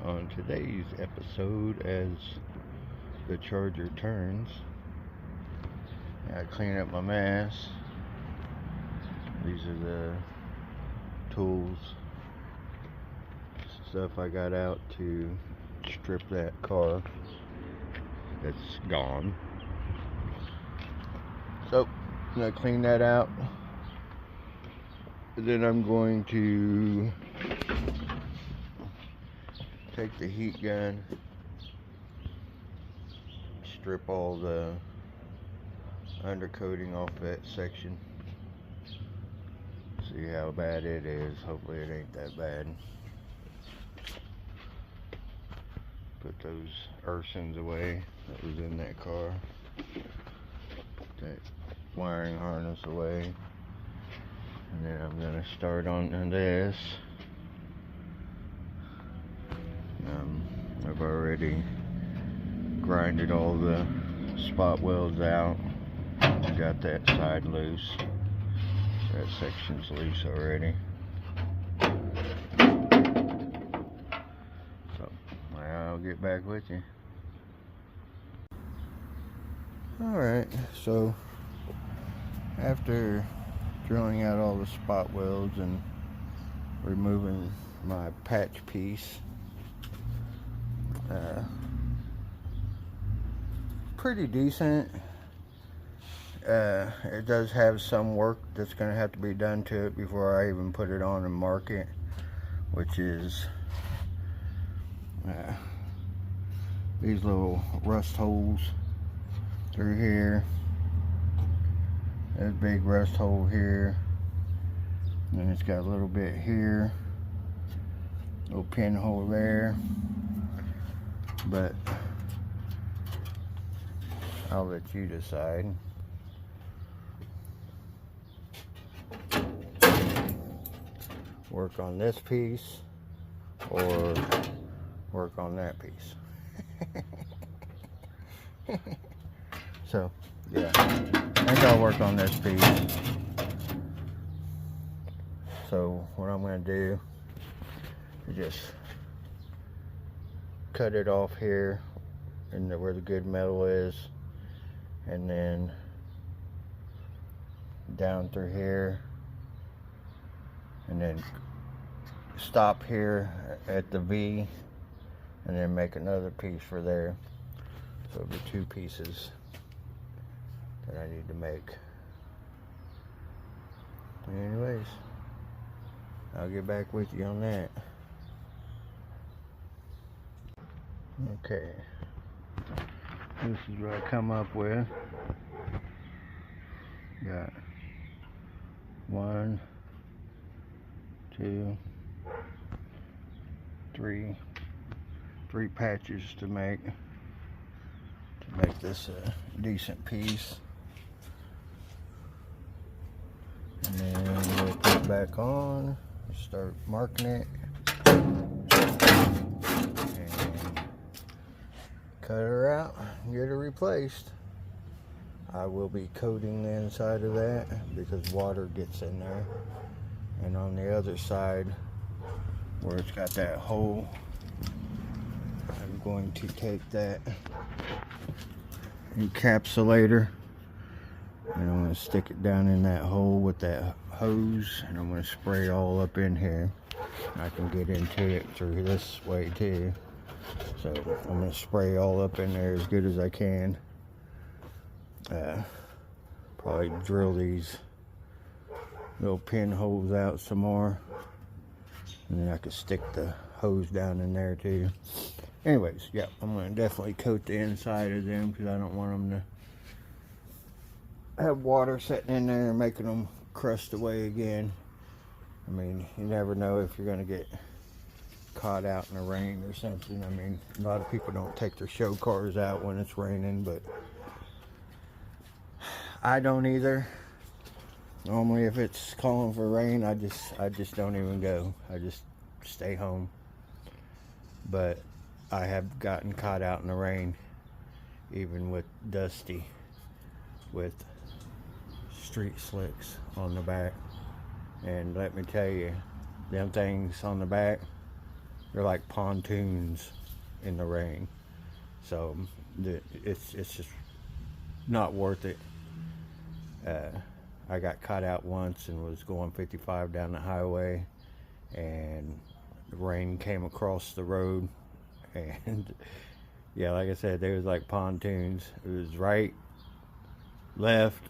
on today's episode, as the charger turns, I clean up my mess. These are the tools, stuff I got out to strip that car that's gone. So I'm going to clean that out. Then I'm going to take the heat gun, strip all the undercoating off that section, see how bad it is. Hopefully it ain't that bad. Put those earthings away that was in that car, that wiring harness away, and then I'm going to start on this. I've already grinded all the spot welds out. Got that side loose. That section's loose already. So I'll get back with you. Alright, so after drilling out all the spot welds and removing my patch piece, pretty decent. It does have some work that's going to have to be done to it before I even put it on and mark it, which is these little rust holes through here. There's a big rust hole here, and it's got a little bit here, little pinhole there, but I'll let you decide. Work on this piece or work on that piece. So yeah, I think I'll work on this piece. So what I'm going to do is just cut it off here and where the good metal is, and then down through here, and then stop here at the V, and then make another piece for there. So it'll be two pieces that I need to make. Anyways, I'll get back with you on that. Okay, this is what I come up with. Got 1, 2, 3 patches to make this a decent piece, and then we'll put it back on, start marking it, and cut her out and get her replaced. I will be coating the inside of that because water gets in there, and on the other side where it's got that hole, I'm going to take that encapsulator and I'm going to stick it down in that hole with that hose, and I'm going to spray it all up in here. I can get into it through this way too, so I'm going to spray all up in there as good as I can. Probably drill these little pinholes out some more, and then I could stick the hose down in there too. Anyways, yeah, I'm going to definitely coat the inside of them because I don't want them to have water sitting in there and making them crust away again. I mean, you never know if you're going to get caught out in the rain or something. I mean, a lot of people don't take their show cars out when it's raining, but I don't either. Normally if it's calling for rain, I just don't even go. I just stay home. But I have gotten caught out in the rain, even with Dusty, with street slicks on the back. And let me tell you, them things on the back, they're like pontoons in the rain. So it's just not worth it. I got caught out once and was going 55 down the highway, and the rain came across the road, and yeah, like I said, they was like pontoons. It was right, left,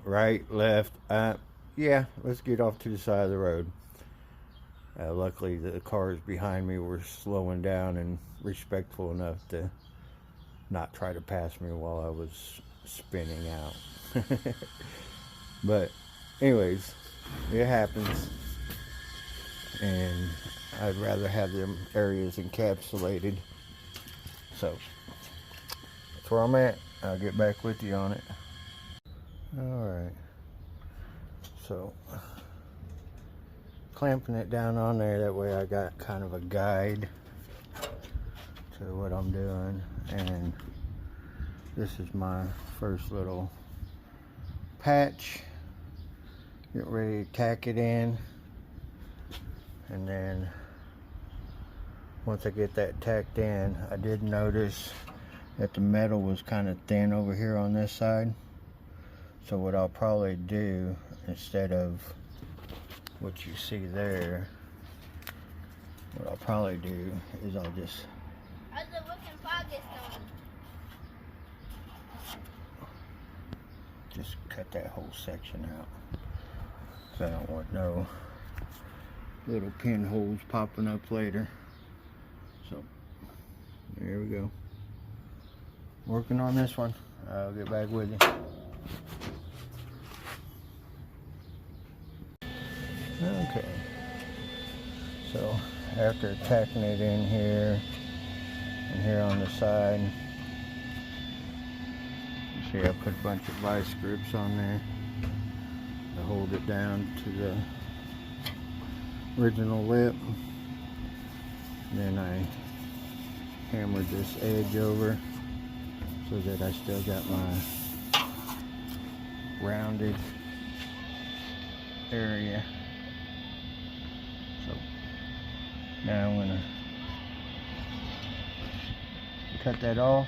right, left. Yeah, let's get off to the side of the road. Luckily, the cars behind me were slowing down and respectful enough to not try to pass me while I was spinning out. But anyways, it happens, and I'd rather have them areas encapsulated. So that's where I'm at. I'll get back with you on it. Alright, so clamping it down on there, that way I got kind of a guide to what I'm doing. And this is my first little patch. Get ready to tack it in, and then once I get that tacked in, I did notice that the metal was kind of thin over here on this side. So what I'll probably do, instead of what you see there, what I'll probably do is I'll just cut that whole section out. So I don't want no little pinholes popping up later. So there we go. Working on this one. I'll get back with you. Okay. So after tacking it in here and here on the side, you see I put a bunch of vice grips on there to hold it down to the original lip. And then I hammered this edge over so that I still got my rounded area. So now I'm gonna cut that off,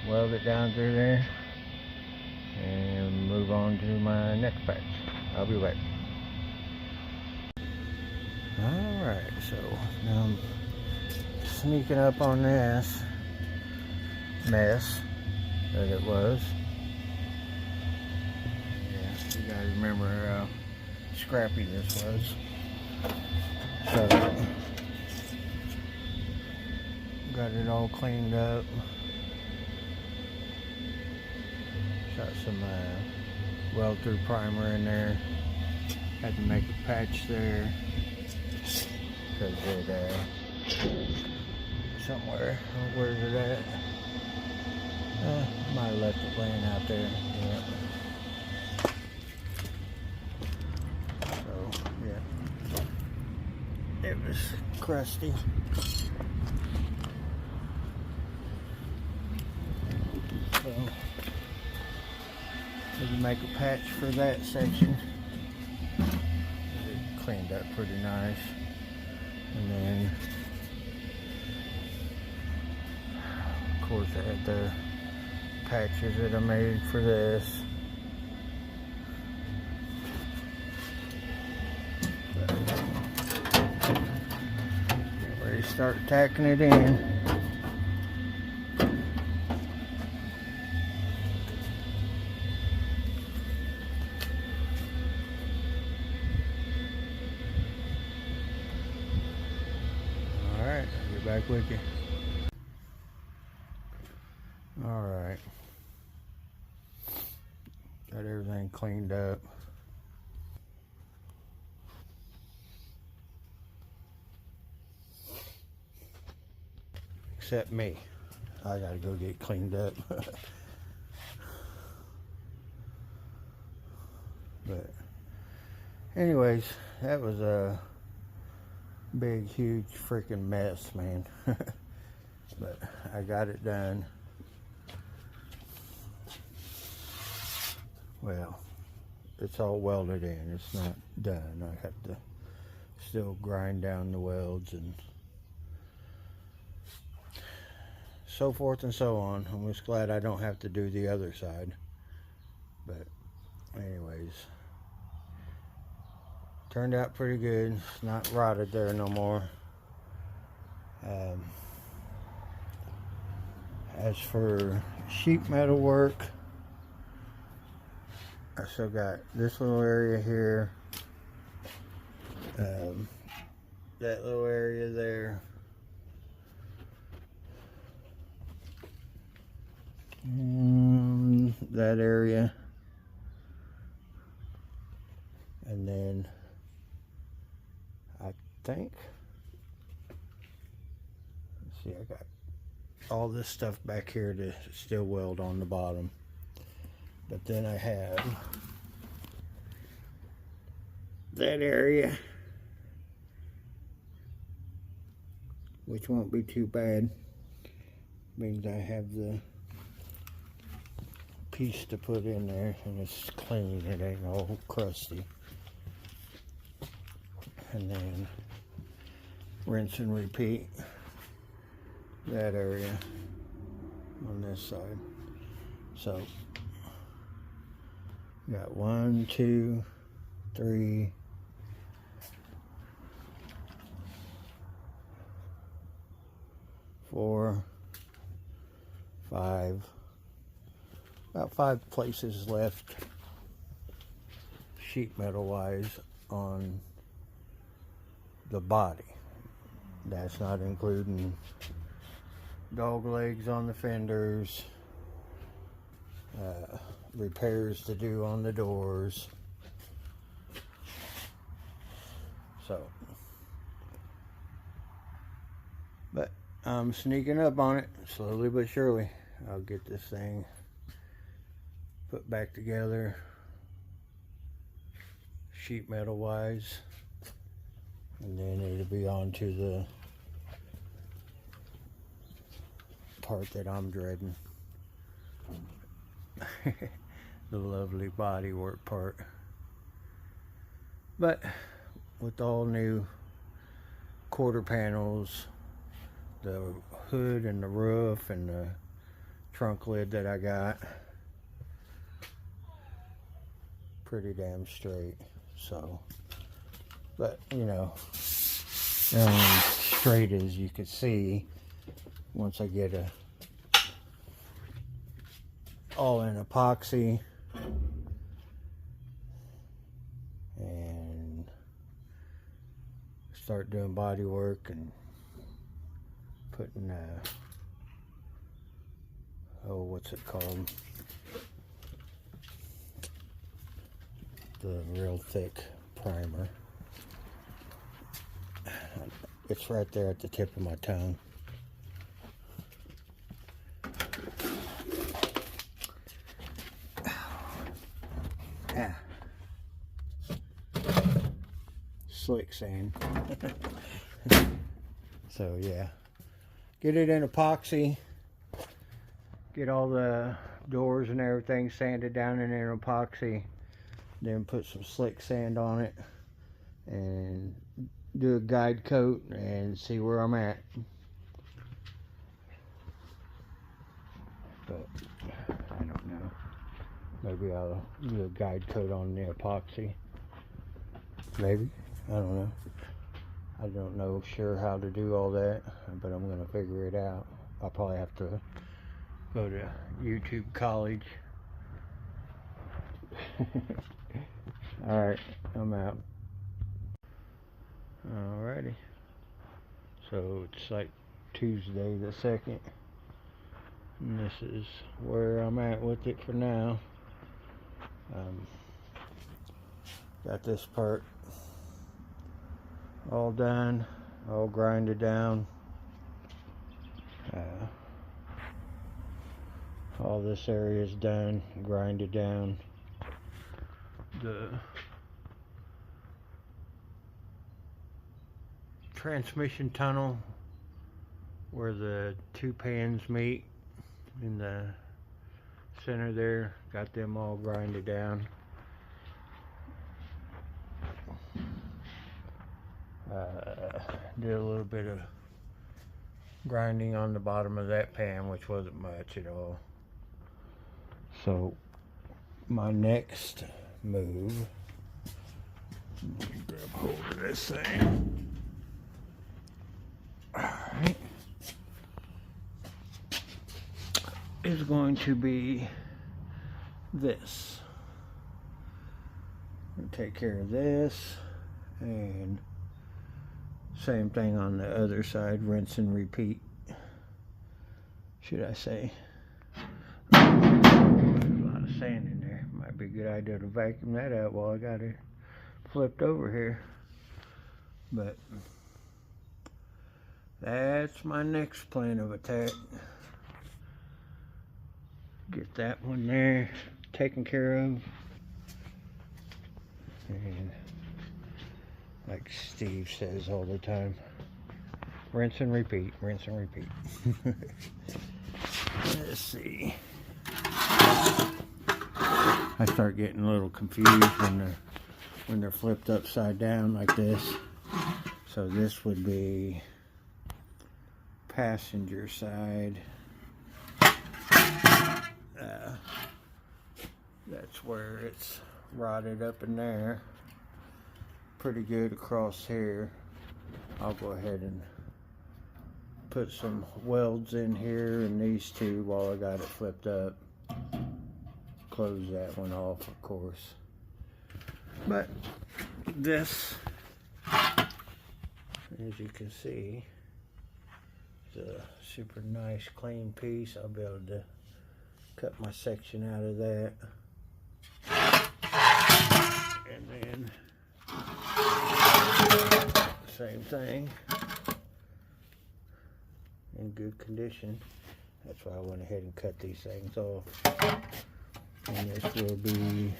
weld it down through there, and move on to my next patch. I'll be back. Alright, so now I'm sneaking up on this mess that it was. Yeah, you guys remember how scrappy this was. So got it all cleaned up. Got some weld through primer in there. Had to make a patch there because it somewhere, where's it at? Might have left it laying out there. Yeah. So yeah, it was crusty. So we can make a patch for that section. It cleaned up pretty nice. And then of course I had the patches that I made for this. Get ready to start tacking it in. Alright, I'll get back with you. Alright. Got everything cleaned up. Except me. I gotta go get cleaned up. But anyways, that was a big, huge freaking mess, man. But I got it done. Well, it's all welded in. It's not done. I have to still grind down the welds and so forth and so on. I'm just glad I don't have to do the other side. But anyways, turned out pretty good. It's not rotted there no more. As for sheet metal work, I still got this little area here, that little area there, that area, and then I think, let's see, I got all this stuff back here to still weld on the bottom. But then I have that area, which won't be too bad. Means I have the piece to put in there, and it's clean, it ain't all crusty. And then rinse and repeat that area on this side. So got 1, 2, 3, 4, 5, about 5 places left sheet metal wise on the body. That's not including dog legs on the fenders, repairs to do on the doors. So, but I'm sneaking up on it slowly but surely. I'll get this thing put back together sheet metal wise, and then it'll be on to the part that I'm dreading. The lovely body work part. But with all new quarter panels, the hood and the roof and the trunk lid that I got, pretty damn straight. So, but you know, they're only straight as you can see once I get a all in epoxy and start doing body work and putting oh, what's it called, the real thick primer. It's right there at the tip of my tongue. Slick sand. So yeah, get it in epoxy, get all the doors and everything sanded down in an epoxy, then put some slick sand on it and do a guide coat and see where I'm at. But I don't know, maybe I'll do a guide coat on the epoxy, maybe, I don't know. I don't know sure how to do all that, but I'm gonna figure it out. I'll probably have to go to YouTube college. Alright, I'm out. Alrighty. So it's like Tuesday the 2nd. And this is where I'm at with it for now. Got this part all done, all grinded down. All this area is done, grinded down. The transmission tunnel where the two pans meet in the center there, got them all grinded down. Did a little bit of grinding on the bottom of that pan, which wasn't much at all. So my next move, grab hold of this thing. Alright. Is going to be this. I'm gonna take care of this, and same thing on the other side, rinse and repeat, should I say. There's a lot of sand in there. Might be a good idea to vacuum that out while I got it flipped over here. But that's my next plan of attack. Get that one there taken care of. And like Steve says all the time, rinse and repeat, rinse and repeat. Let's see. I start getting a little confused when they're flipped upside down like this. So this would be passenger side. That's where it's rotted up in there pretty good across here. I'll go ahead and put some welds in here and these two while I got it flipped up. Close that one off, of course. But this, as you can see, is a super nice clean piece. I'll be able to cut my section out of that. And then same thing, in good condition. That's why I went ahead and cut these things off. And this will be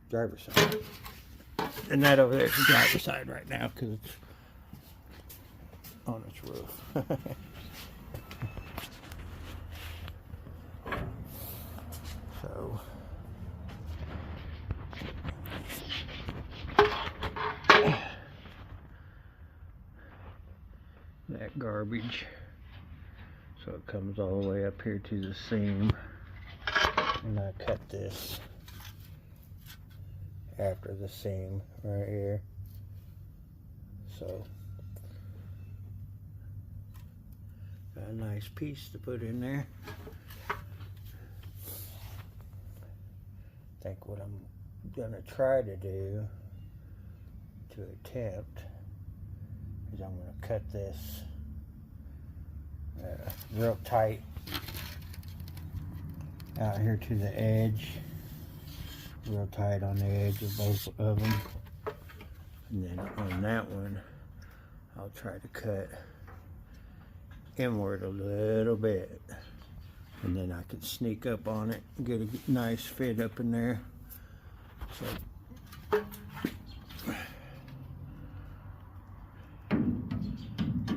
driver's side. And that over there is the driver's side right now because it's on its roof. So that garbage, so it comes all the way up here to the seam, and I cut this after the seam right here. So got a nice piece to put in there. I think what I'm gonna try to do to attempt is I'm gonna cut this real tight out here to the edge, real tight on the edge of both of them, and then on that one I'll try to cut inward a little bit, and then I can sneak up on it and get a nice fit up in there. So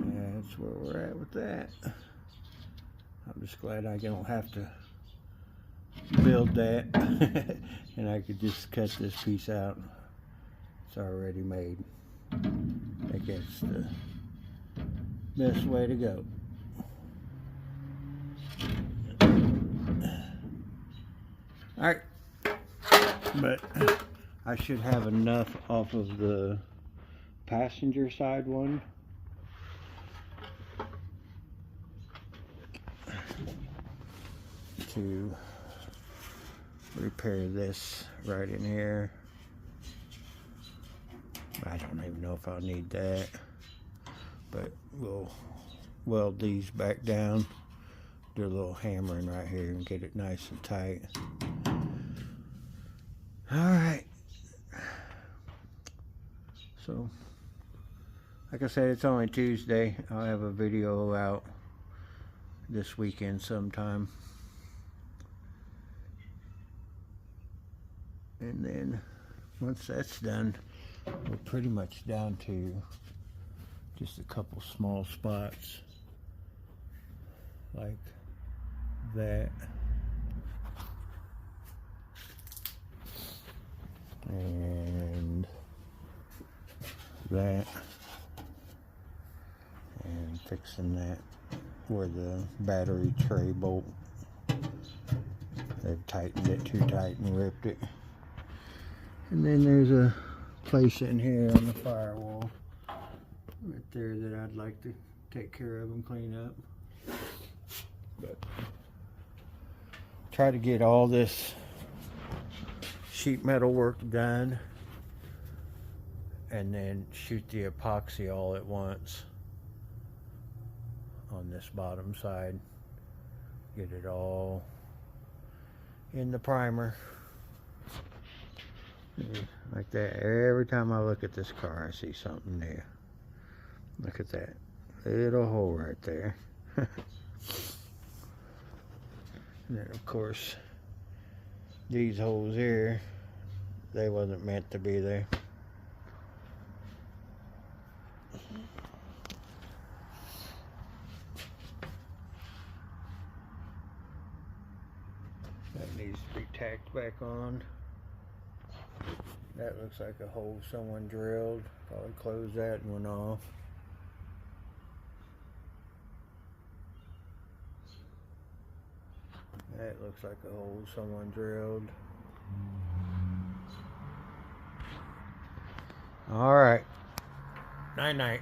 that's where we're at with that. I'm just glad I don't have to build that and I could just cut this piece out. It's already made. I guess the best way to go. Alright, but I should have enough off of the passenger side one to repair this right in here. I don't even know if I'll need that, but we'll weld these back down, do a little hammering right here and get it nice and tight. Alright, so like I said, it's only Tuesday. I'll have a video out this weekend sometime, and then once that's done, we're pretty much down to just a couple small spots like that. And that. fixing that where the battery tray bolt, they've tightened it too tight and ripped it. And then there's a place in here on the firewall right there that I'd like to take care of and clean up. But try to get all this sheet metal work done and then shoot the epoxy all at once on this bottom side. Get it all in the primer. Like that. Every time I look at this car, I see something new. Look at that little hole right there. And then of course these holes here, they wasn't meant to be there. That needs to be tacked back on. That looks like a hole someone drilled. Probably closed that and went off. That looks like a hole someone drilled. All right. Night night.